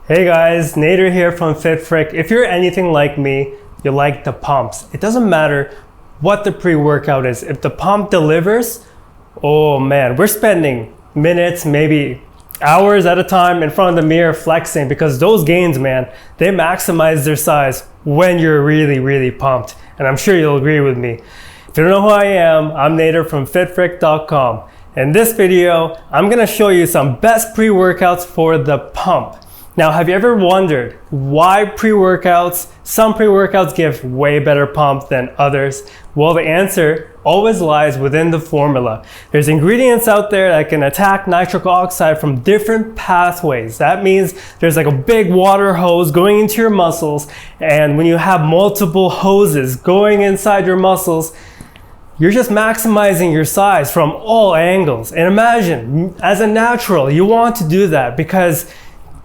Hey guys, Nader here from FitFrick. If you're anything like me, you like the pumps. It doesn't matter what the pre-workout is. If the pump delivers, oh man, we're spending minutes, maybe hours at a time in front of the mirror flexing, because those gains, man, they maximize their size when you're really pumped. And I'm sure you'll agree with me. If you don't know who I am, I'm Nader from fitfrick.com. In this video, I'm gonna show you some best pre-workouts for the pump. Now, have you ever wondered why some pre-workouts give way better pump than others? Well, the answer always lies within the formula. There's ingredients out there that can attack nitric oxide from different pathways. That means there's like a big water hose going into your muscles, and when you have multiple hoses going inside your muscles, you're just maximizing your size from all angles. And imagine, as a natural, you want to do that because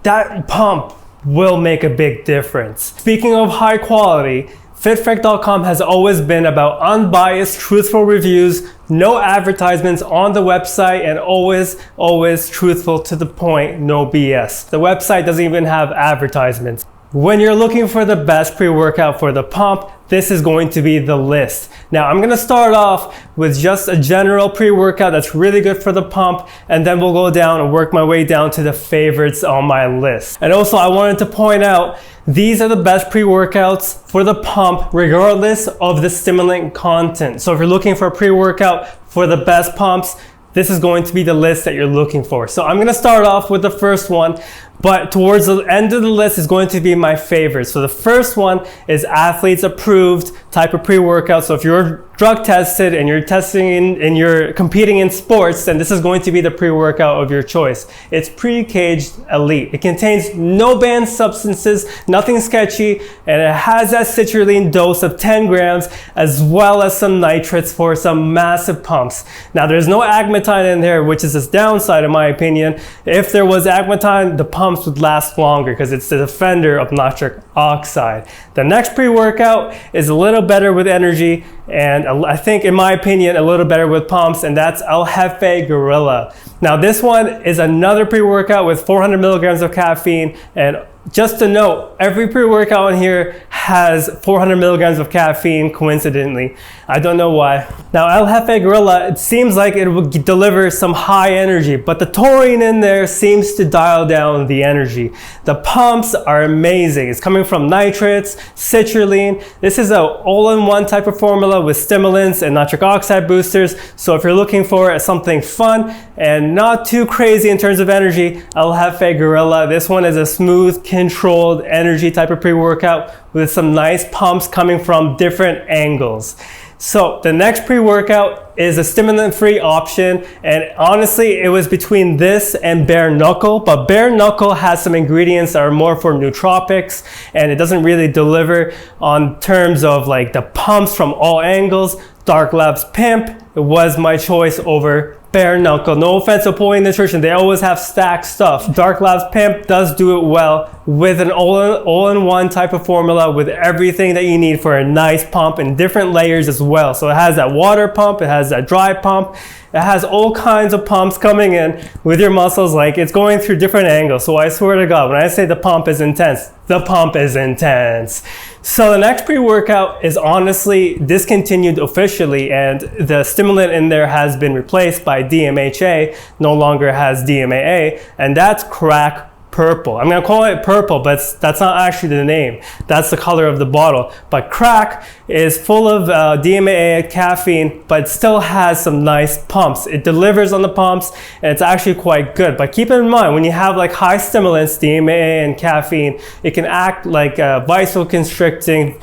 that pump will make a big difference. Speaking of high quality, FitFrick.com has always been about unbiased, truthful reviews, no advertisements on the website, and always truthful to the point, no BS. The website doesn't even have advertisements. When you're looking for the best pre-workout for the pump, this is going to be the list. Now, I'm gonna start off with just a general pre-workout that's really good for the pump, and then we'll go down and work my way down to the favorites on my list. And also, I wanted to point out, these are the best pre-workouts for the pump, regardless of the stimulant content. So if you're looking for a pre-workout for the best pumps, this is going to be the list that you're looking for. So I'm gonna start off with the first one, but towards the end of the list is going to be my favorite. So the first one is athletes approved type of pre-workout. So if you're drug tested and you're competing in sports, then this is going to be the pre-workout of your choice. It's pre-caged elite. It contains no banned substances, nothing sketchy, and it has that citrulline dose of 10 grams, as well as some nitrates for some massive pumps. Now, there's no Agmatine in there, which is its downside in my opinion. If there was Agmatine, the pumps would last longer because it's the defender of nitric oxide. The next pre-workout is a little better with energy, and I think, in my opinion, a little better with pumps, and that's El Jefe Gorilla. Now, this one is another pre-workout with 400 milligrams of caffeine, and just to note, every pre-workout in here has 400 milligrams of caffeine, coincidentally. I don't know why. Now, El Jefe Gorilla, it seems like it will deliver some high energy, but the taurine in there seems to dial down the energy. The pumps are amazing. It's coming from nitrates, citrulline. This is an all-in-one type of formula with stimulants and nitric oxide boosters. So if you're looking for something fun and not too crazy in terms of energy, El Jefe Gorilla. This one is a smooth, controlled energy type of pre-workout with some nice pumps coming from different angles. So the next pre-workout is a stimulant-free option, and honestly, it was between this and bare knuckle, but bare knuckle has some ingredients that are more for nootropics, and it doesn't really deliver on terms of like the pumps from all angles. Dark Labs Pimp was my choice over bare knuckle. No offense to Pulling Nutrition, they always have stacked stuff. Dark Labs Pimp does do it well with an all-in-one type of formula with everything that you need for a nice pump in different layers as well. So it has that water pump, it has that dry pump, it has all kinds of pumps coming in with your muscles, like it's going through different angles. So I swear to God, when I say the pump is intense, the pump is intense. So the next pre-workout is honestly discontinued officially, and the stimulant in there has been replaced by DMHA, no longer has DMAA, and that's crack purple. I'm gonna call it purple, but that's not actually the name. That's the color of the bottle. But crack is full of DMAA caffeine, but still has some nice pumps. It delivers on the pumps, and it's actually quite good. But keep in mind, when you have like high stimulants, DMAA and caffeine, it can act like vasoconstricting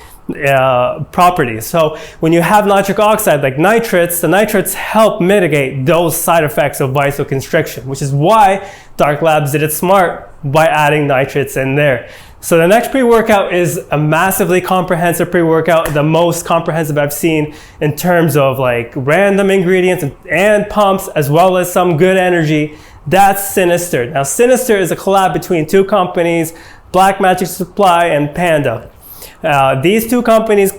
properties. So when you have nitric oxide like nitrates, the nitrates help mitigate those side effects of vasoconstriction, which is why Dark Labs did it smart by adding nitrates in there. So the next pre-workout is a massively comprehensive pre-workout, the most comprehensive I've seen in terms of like random ingredients and pumps, as well as some good energy. That's Sinister. Now, Sinister is a collab between two companies, Black Magic Supply and Panda. These two companies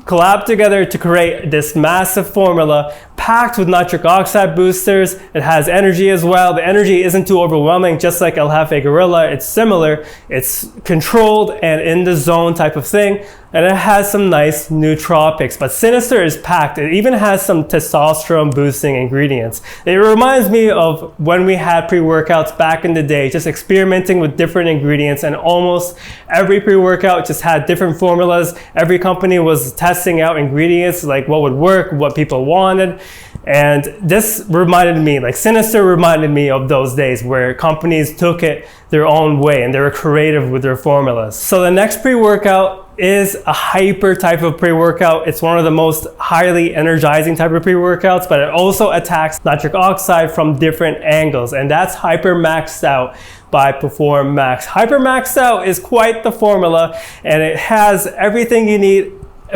collab together to create this massive formula packed with nitric oxide boosters. It has energy as well. The energy isn't too overwhelming, just like El Jefe Gorilla. It's similar. It's controlled and in the zone type of thing. And it has some nice nootropics, but Sinister is packed. It even has some testosterone boosting ingredients. It reminds me of when we had pre-workouts back in the day, just experimenting with different ingredients, and almost every pre-workout just had different formulas. Every company was testing out ingredients, like what would work, what people wanted. And this reminded me, like Sinister reminded me of those days where companies took it their own way and they were creative with their formulas. So the next pre-workout is a hyper type of pre-workout. It's one of the most highly energizing type of pre-workouts, but it also attacks nitric oxide from different angles, and that's Hyper Maxed Out by Perform Max. Hyper Maxed Out is quite the formula, and it has everything you need,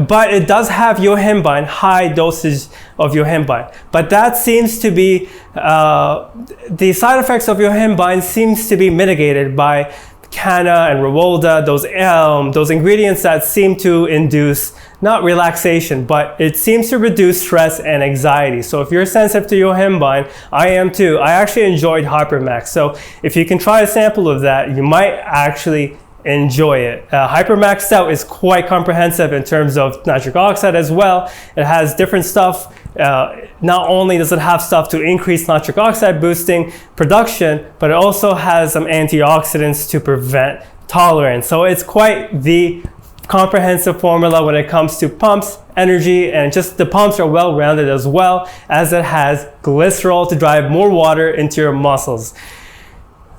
but it does have yohimbine, high dosage of yohimbine. But that seems to be, the side effects of yohimbine seems to be mitigated by Canna and Rewolda, those ingredients that seem to induce, not relaxation, but it seems to reduce stress and anxiety. So if you're sensitive to yohimbine, I am too. I actually enjoyed Hypermax. So if you can try a sample of that, you might actually enjoy it. Hyper Maxed Out is quite comprehensive in terms of nitric oxide as well. It has different stuff. Not only does it have stuff to increase nitric oxide boosting production, but it also has some antioxidants to prevent tolerance. So it's quite the comprehensive formula when it comes to pumps, energy, and just the pumps are well rounded, as well as it has glycerol to drive more water into your muscles.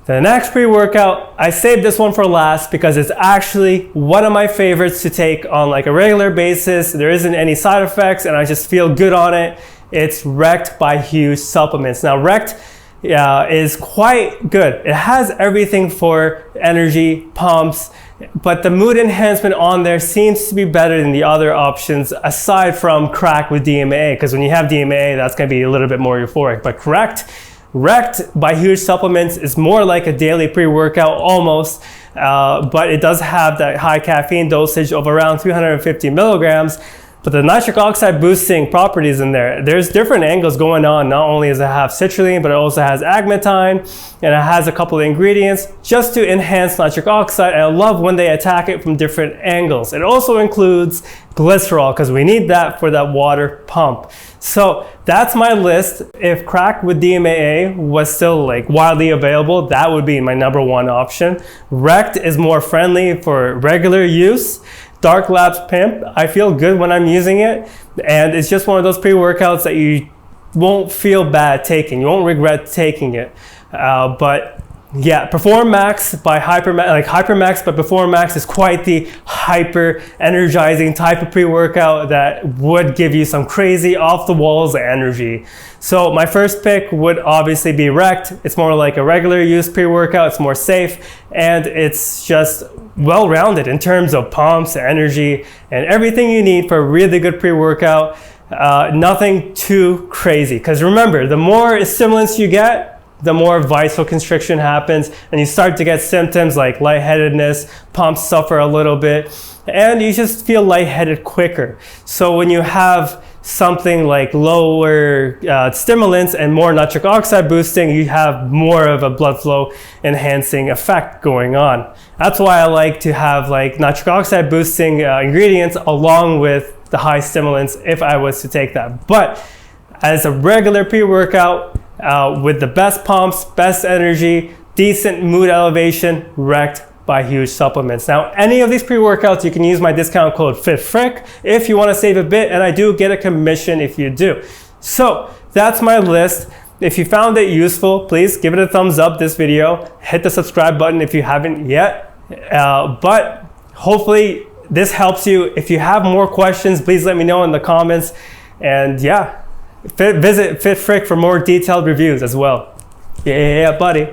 The next pre-workout, I saved this one for last because it's actually one of my favorites to take on like a regular basis. There isn't any side effects and I just feel good on it. It's Rect by Huge Supplements. Now Rect is quite good. It has everything for energy, pumps, but the mood enhancement on there seems to be better than the other options aside from Crack with DMAA, because when you have DMAA, that's going to be a little bit more euphoric. But Rect by Huge Supplements is more like a daily pre-workout almost, but it does have that high caffeine dosage of around 350 milligrams. But the nitric oxide boosting properties in there, there's different angles going on. Not only does it have citrulline, but it also has agmatine, and it has a couple of ingredients just to enhance nitric oxide. And I love when they attack it from different angles. It also includes glycerol because we need that for that water pump. So that's my list. If Crack with DMAA was still like widely available, that would be my #1 option. Rect is more friendly for regular use. Dark Labs Pimp, I feel good when I'm using it, and it's just one of those pre-workouts that you won't feel bad taking. You won't regret taking it. But yeah, Perform Max by Hypermax, but Perform Max is quite the hyper energizing type of pre-workout that would give you some crazy off the walls energy. So my first pick would obviously be Rect. It's more like a regular use pre-workout. It's more safe, and it's just well-rounded in terms of pumps, energy, and everything you need for a really good pre-workout. Nothing too crazy, because remember, the more stimulants you get, the more vasoconstriction happens, and you start to get symptoms like lightheadedness, pumps suffer a little bit, and you just feel lightheaded quicker. So when you have something like lower stimulants and more nitric oxide boosting, you have more of a blood flow enhancing effect going on. That's why I like to have like nitric oxide boosting ingredients along with the high stimulants if I was to take that. But as a regular pre-workout, with the best pumps, best energy, decent mood elevation, Rect by Huge Supplements. Now, any of these pre-workouts, you can use my discount code FITFRIC if you want to save a bit, and I do get a commission if you do. So that's my list. If you found it useful, please give it a thumbs up, this video. Hit the subscribe button if you haven't yet. But hopefully this helps you. If you have more questions, please let me know in the comments. And yeah, visit FitFric for more detailed reviews as well. Yeah, buddy.